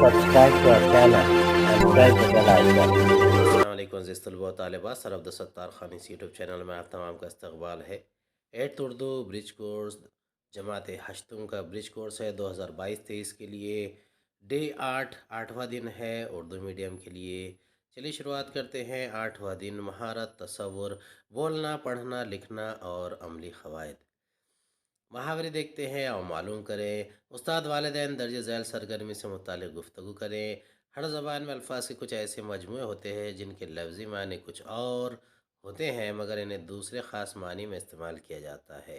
subscribe to our channel and press the bell icon. अस्सलामुअलैकुम अज़ीज़ तलबा व तालिबात, सर अब्दुल सत्तार खान इस यूट्यूब चैनल में आप तमाम का इस्तकबाल है। 8th उर्दू ब्रिज कोर्स जमात हश्तुम का ब्रिज कोर्स है 2022-23 के लिए। डे 8 8वां दिन है उर्दू मीडियम के लिए। चलिए शुरुआत करते हैं। 8वां दिन महारत, तसव्वुर, बोलना, पढ़ना, लिखना और अमली क़वाइद। मुहावरे देखते हैं और मालूम करें। उस्ताद वालिदैन दर्ज झैल सरगर्मी से मुतालिक गुफ्तगू करें। हर ज़बान में अल्फाज के कुछ ऐसे मजमूए होते हैं जिनके लफ्ज़ी मानी कुछ और होते हैं, मगर इन्हें दूसरे ख़ास मानी में इस्तेमाल किया जाता है।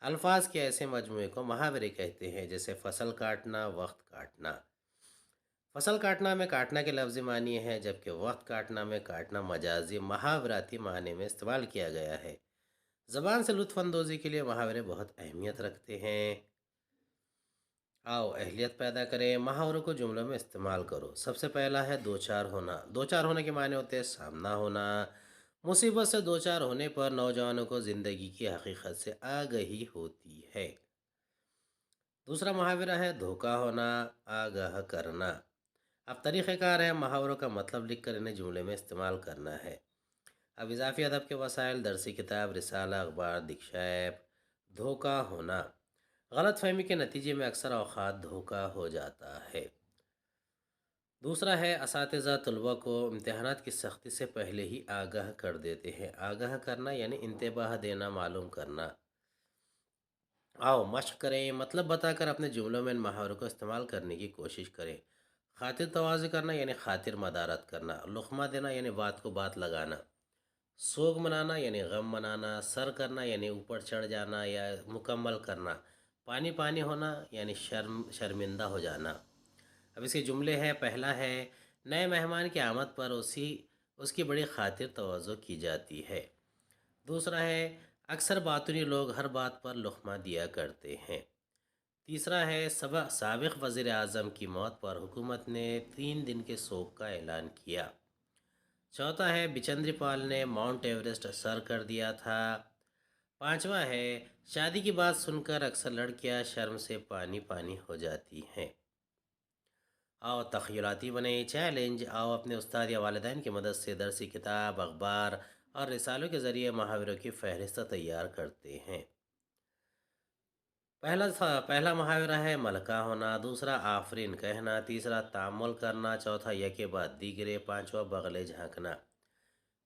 अल्फाज के ऐसे मजमूए को मुहावरे कहते हैं, जैसे फ़सल काटना, वक्त काटना। फ़सल काटना में काटना के लफ्ज़ी मानी है, जबकि वक्त काटना में काटना मजाजी मुहावराती मानी में इस्तेमाल किया गया है। ज़बान से लुत्फ़ अंदोज़ी के लिए मुहावरे बहुत अहमियत रखते हैं। आओ अहलियत पैदा करें। मुहावरों को जुमलों में इस्तेमाल करो। सबसे पहला है दो चार होना। दो चार होने के माने होते हैं सामना होना। मुसीबत से दो चार होने पर नौजवानों को ज़िंदगी की हकीकत से आगही होती है। दूसरा मुहावरा है धोखा होना, आगाह करना। अब तरीक़ेकार है मुहावरों का मतलब लिख कर इन्हें जुमले में इस्तेमाल करना है। अब इजाफ़ी अदब के वसाइल, दरसी किताब, रिसाला, अखबार, दिक्शाफ। धोखा होना, गलत फहमी के नतीजे में अक्सर औक़ात धोखा हो जाता है। दूसरा है असातिज़ा तलबा को इम्तहानात की सख्ती से पहले ही आगाह कर देते हैं। आगाह करना यानी इंतबाह देना, मालूम करना। आओ मश्क करें, मतलब बताकर अपने जुमलों में इन मुहावरों को इस्तेमाल करने की कोशिश करें। खातिर तवाज़ु करना यानी खातिर मदारत करना। लुक़मा देना यानी बात को बात लगाना। सोग मनाना यानी गम मनाना। सर करना यानी ऊपर चढ़ जाना या मुकम्मल करना। पानी पानी होना यानी शर्मिंदा हो जाना। अब इसके जुमले हैं। पहला है नए मेहमान की आमद पर उसकी बड़ी खातिर तवज्जो की जाती है। दूसरा है अक्सर बातूनी लोग हर बात पर लुक़मा दिया करते हैं। तीसरा है साबिक़ वज़ीर आज़म की मौत पर हुकूमत ने 3 दिन के सोग का ऐलान किया। चौथा है बिचंद्री पाल ने माउंट एवरेस्ट सर कर दिया था। पांचवा है शादी की बात सुनकर अक्सर लड़कियां शर्म से पानी पानी हो जाती हैं। आओ तख़यलाती बने। चैलेंज, आओ अपने उस्ताद या वालिदैन की मदद से दरसी किताब, अखबार और रिसालों के ज़रिए मुहावरों की फ़हरिस्त तैयार करते हैं। पहला मुहावरा है मलका होना। दूसरा आफरीन कहना। तीसरा तामुल करना। चौथा यके बाद दीगरे। पांचवा बगले झांकना।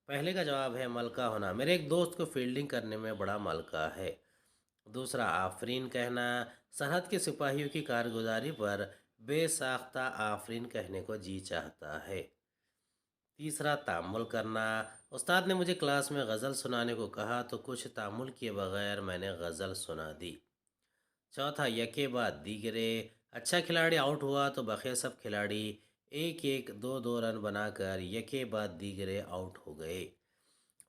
पहले का जवाब है मलका होना। मेरे एक दोस्त को फील्डिंग करने में बड़ा मलका है। दूसरा आफरीन कहना, सरहद के सिपाहियों की कारगुजारी पर बेसाख्ता आफरीन कहने को जी चाहता है। तीसरा तामुल करना, उस्ताद ने मुझे क्लास में गज़ल सुनाने को कहा तो कुछ तामुल किए बगैर मैंने गज़ल सुना दी। चौथा यके बाद दीगरे, अच्छा खिलाड़ी आउट हुआ तो बक़िया सब खिलाड़ी एक एक दो दो रन बनाकर यके बाद दीगरे आउट हो गए।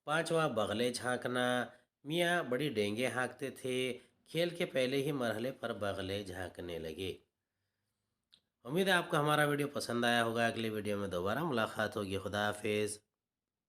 पांचवा बगले झांकना, मियाँ बड़ी डेंगे हाँकते थे। खेल के पहले ही मरहले पर बगले झांकने लगे। उम्मीद है आपको हमारा वीडियो पसंद आया होगा। अगली वीडियो में दोबारा मुलाकात होगी। खुदा हाफिज़।